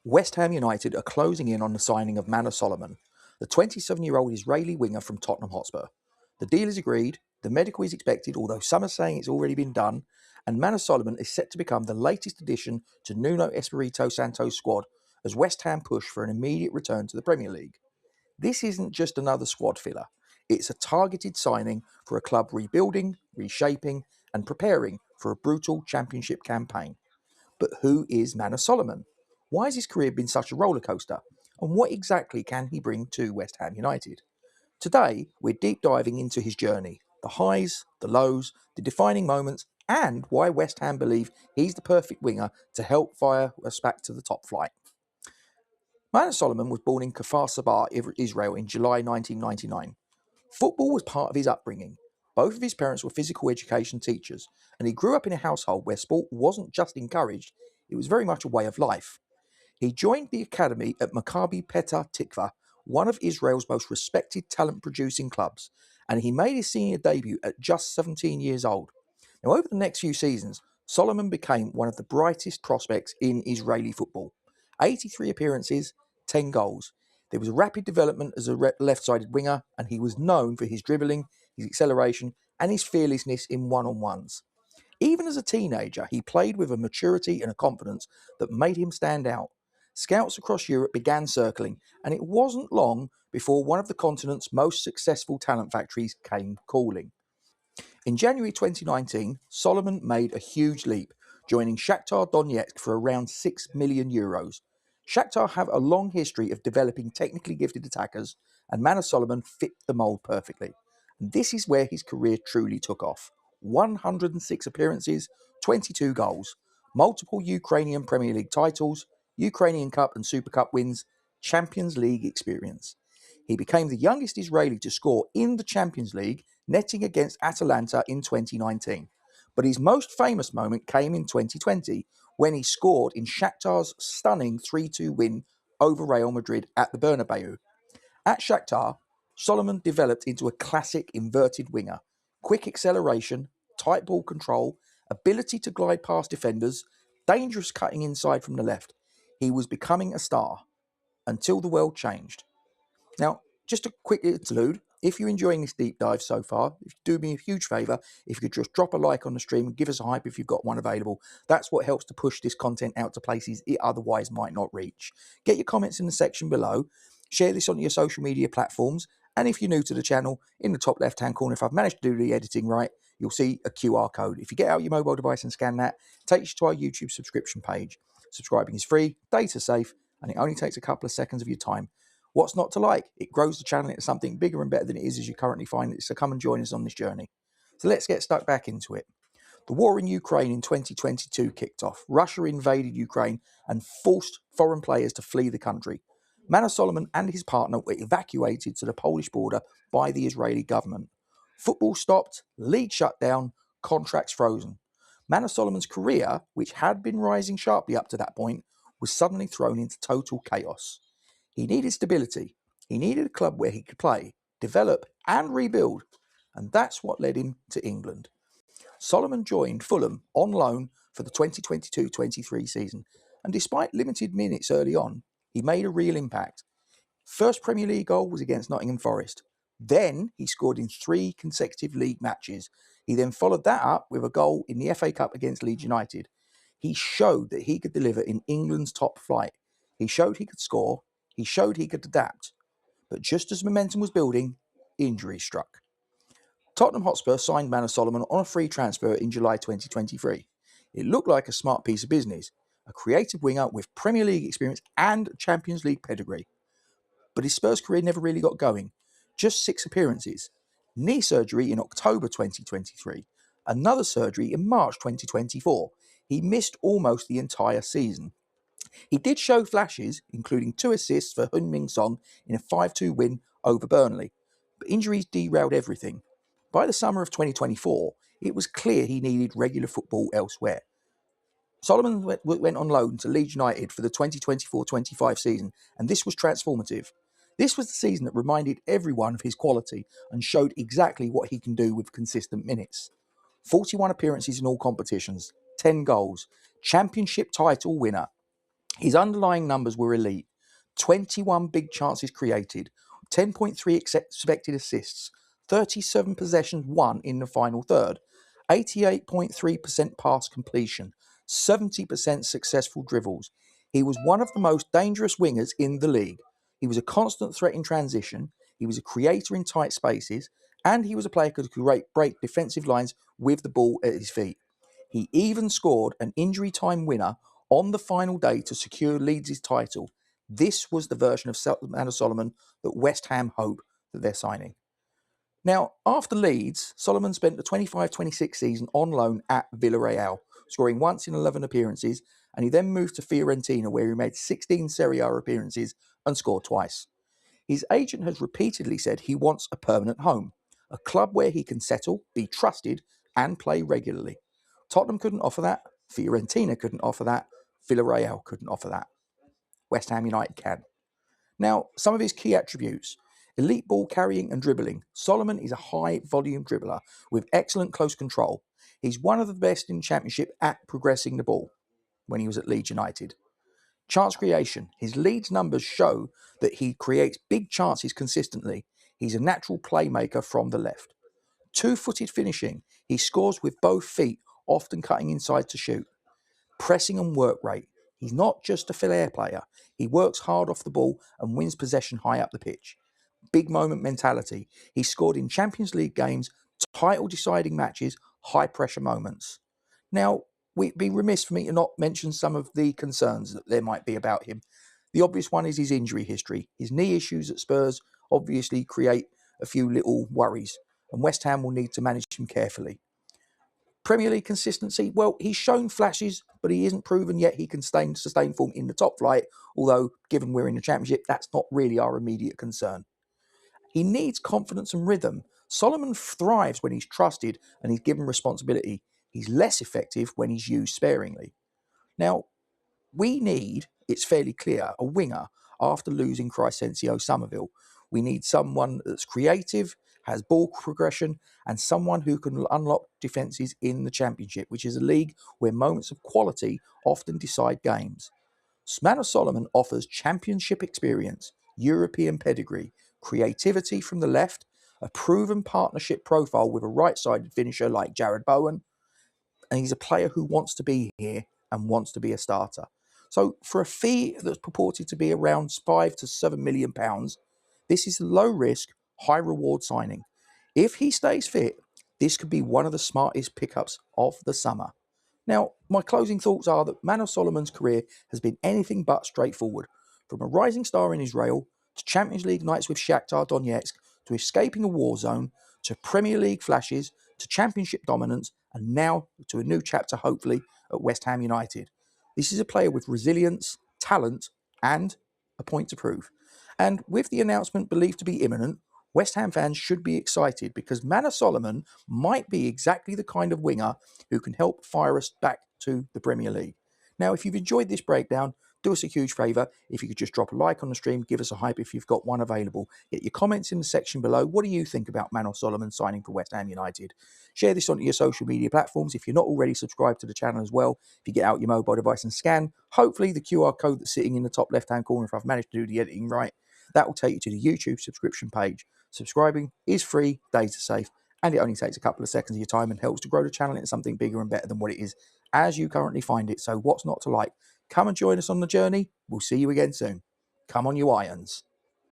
West Ham United are closing in on the signing of Manor Solomon, the 27-year-old Israeli winger from Tottenham Hotspur. The deal is agreed, the medical is expected, although some are saying it's already been done, and Manor Solomon is set to become the latest addition to Nuno Espirito Santo's squad as West Ham push for an immediate return to the Premier League. This isn't just another squad filler, it's a targeted signing for a club rebuilding, reshaping, and preparing for a brutal championship campaign. But who is Manor Solomon? Why has his career been such a rollercoaster? And what exactly can he bring to West Ham United? Today, we're deep diving into his journey, the highs, the lows, the defining moments, and why West Ham believe he's the perfect winger to help fire us back to the top flight. Manor Solomon was born in Kfar Saba, Israel in July 1999. Football was part of his upbringing. Both of his parents were physical education teachers, and he grew up in a household where sport wasn't just encouraged, it was very much a way of life. He joined the academy at 𝗪𝗵𝘁, one of Israel's most respected talent-producing clubs, and he made his senior debut at just 17 years old. Now, over the next few seasons, Solomon became one of the brightest prospects in Israeli football. 83 appearances, 10 goals. There was a rapid development as a left-sided winger, and he was known for his dribbling, his acceleration, and his fearlessness in one-on-ones. Even as a teenager, he played with a maturity and a confidence that made him stand out. Scouts across Europe began circling, and it wasn't long before one of the continent's most successful talent factories came calling. In January 2019, Solomon made a huge leap, joining Shakhtar Donetsk for around €6 million. Shakhtar have a long history of developing technically gifted attackers, and Manor Solomon fit the mould perfectly. And this is where his career truly took off. 106 appearances, 22 goals, multiple Ukrainian Premier League titles, Ukrainian Cup and Super Cup wins, Champions League experience. He became the youngest Israeli to score in the Champions League, netting against Atalanta in 2019. But his most famous moment came in 2020, when he scored in Shakhtar's stunning 3-2 win over Real Madrid at the Bernabeu. At Shakhtar, Solomon developed into a classic inverted winger. Quick acceleration, tight ball control, ability to glide past defenders, dangerous cutting inside from the left. He was becoming a star until the world changed. Now, just a quick interlude. If you're enjoying this deep dive so far, do me a huge favour if you could just drop a like on the stream and give us a hype if you've got one available. That's what helps to push this content out to places it otherwise might not reach. Get your comments in the section below. Share this on your social media platforms. And if you're new to the channel, in the top left-hand corner, if I've managed to do the editing right, you'll see a QR code. If you get out your mobile device and scan that, it takes you to our YouTube subscription page. Subscribing is free, data safe, and it only takes a couple of seconds of your time. What's not to like? It grows the channel into something bigger and better than it is as you currently find it. So come and join us on this journey. So let's get stuck back into it. The war in Ukraine in 2022 kicked off. Russia invaded Ukraine and forced foreign players to flee the country. Manor Solomon and his partner were evacuated to the Polish border by the Israeli government. Football stopped, league shut down, contracts frozen. Manor Solomon's career, which had been rising sharply up to that point, was suddenly thrown into total chaos. He needed stability. He needed a club where he could play, develop, and rebuild. And that's what led him to England. Solomon joined Fulham on loan for the 2022-23 season. And despite limited minutes early on, he made a real impact. First Premier League goal was against Nottingham Forest. Then he scored in 3 consecutive league matches. He then followed that up with a goal in the FA Cup against Leeds United. He showed that he could deliver in England's top flight. He showed he could score. He showed he could adapt. But just as momentum was building, injury struck. Tottenham Hotspur signed Manor Solomon on a free transfer in July 2023. It looked like a smart piece of business, a creative winger with Premier League experience and Champions League pedigree. But his Spurs career never really got going. Just 6 appearances. Knee surgery in October 2023. Another surgery in March 2024. He missed almost the entire season. He did show flashes, including 2 assists for 𝗪𝗏𝘀 in a 5-2 win over Burnley, but injuries derailed everything. By the summer of 2024, it was clear he needed regular football elsewhere. Solomon went on loan to Leeds United for the 2024-25 season, and this was transformative. This was the season that reminded everyone of his quality and showed exactly what he can do with consistent minutes. 41 appearances in all competitions, 10 goals, championship title winner. His underlying numbers were elite. 21 big chances created, 10.3 expected assists, 37 possessions won in the final third, 88.3% pass completion, 70% successful dribbles. He was one of the most dangerous wingers in the league. He was a constant threat in transition, he was a creator in tight spaces, and he was a player who could break defensive lines with the ball at his feet. He even scored an injury time winner on the final day to secure Leeds' title. This was the version of Manor Solomon that West Ham hope that they're signing. Now, after Leeds, Solomon spent the 25-26 season on loan at Villarreal, scoring once in 11 appearances, and he then moved to Fiorentina, where he made 16 Serie A appearances and scored twice. His agent has repeatedly said he wants a permanent home, a club where he can settle, be trusted, and play regularly. Tottenham couldn't offer that, Fiorentina couldn't offer that, Villarreal couldn't offer that. West Ham United can. Now, some of his key attributes. Elite ball carrying and dribbling. Solomon is a high volume dribbler with excellent close control. He's one of the best in the Championship at progressing the ball when he was at Leeds United. Chance creation. His Leeds numbers show that he creates big chances consistently. He's a natural playmaker from the left. Two-footed finishing. He scores with both feet, often cutting inside to shoot. Pressing and work rate. He's not just a flair player. He works hard off the ball and wins possession high up the pitch. Big moment mentality. He scored in Champions League games, title-deciding matches, high-pressure moments. Now, we'd be remiss for me to not mention some of the concerns that there might be about him. The obvious one is his injury history. His knee issues at Spurs obviously create a few little worries, and West Ham will need to manage him carefully. Premier League consistency, well, he's shown flashes, but he isn't proven yet he can sustain form in the top flight, although, given we're in the Championship, that's not really our immediate concern. He needs confidence and rhythm. Solomon thrives when he's trusted and he's given responsibility. He's less effective when he's used sparingly. Now, we need, it's fairly clear, a winger after losing 𝗕𝗿𝗄𝗁. We need someone that's creative, has ball progression, and someone who can unlock defences in the Championship, which is a league where moments of quality often decide games. Manor Solomon offers Championship experience, European pedigree, creativity from the left, a proven partnership profile with a right-sided finisher like 𝗕𝗿𝗵𝘁, and he's a player who wants to be here and wants to be a starter. So for a fee that's purported to be around £5 to £7 million, this is a low-risk, high-reward signing. If he stays fit, this could be one of the smartest pickups of the summer. Now, my closing thoughts are that Manor Solomon's career has been anything but straightforward. From a rising star in Israel, to Champions League nights with Shakhtar Donetsk, to escaping a war zone, to Premier League flashes, to Championship dominance, and now to a new chapter, hopefully, at West Ham United. This is a player with resilience, talent, and a point to prove. And with the announcement believed to be imminent, West Ham fans should be excited because Manor Solomon might be exactly the kind of winger who can help fire us back to the Premier League. Now, if you've enjoyed this breakdown, do us a huge favour. If you could just drop a like on the stream, give us a hype if you've got one available. Get your comments in the section below. What do you think about Manor Solomon signing for West Ham United? Share this onto your social media platforms. If you're not already subscribed to the channel as well, if you get out your mobile device and scan, hopefully the QR code that's sitting in the top left-hand corner, if I've managed to do the editing right, that will take you to the YouTube subscription page. Subscribing is free, data safe, and it only takes a couple of seconds of your time and helps to grow the channel into something bigger and better than what it is as you currently find it. So what's not to like? Come and join us on the journey. We'll see you again soon. Come on, you irons.